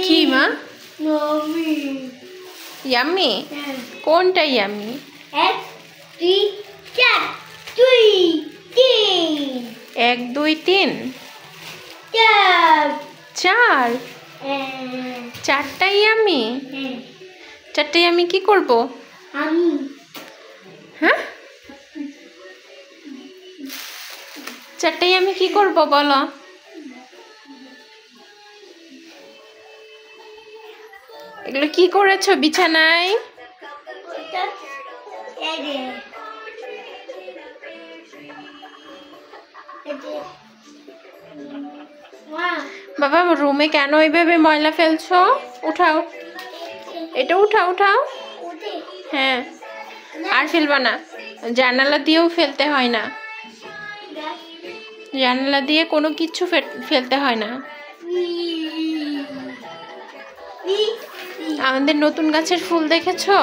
কি মা? ইয়াম্মি? কোনটা ইয়াম্মি? 1 2 4 2 3 1 2 3 4 4 চারটাই ইয়াম্মি? চারটাই আমি কি করব? হ্যাঁ, চারটাই আমি কি করব বলো? এগুলো কি করেছো বিছানায়? বাবা রুমে কেন এইভাবে ময়লা ফেলছো? উঠাও, এটা উঠাও উঠাও। হ্যাঁ, আর ফেলবা না, জানালা দিয়েও ফেলতে হয় না, জানালা দিয়ে কোনো কিছু ফেলতে হয় না। আমাদের নতুন গাছের ফুল দেখেছো?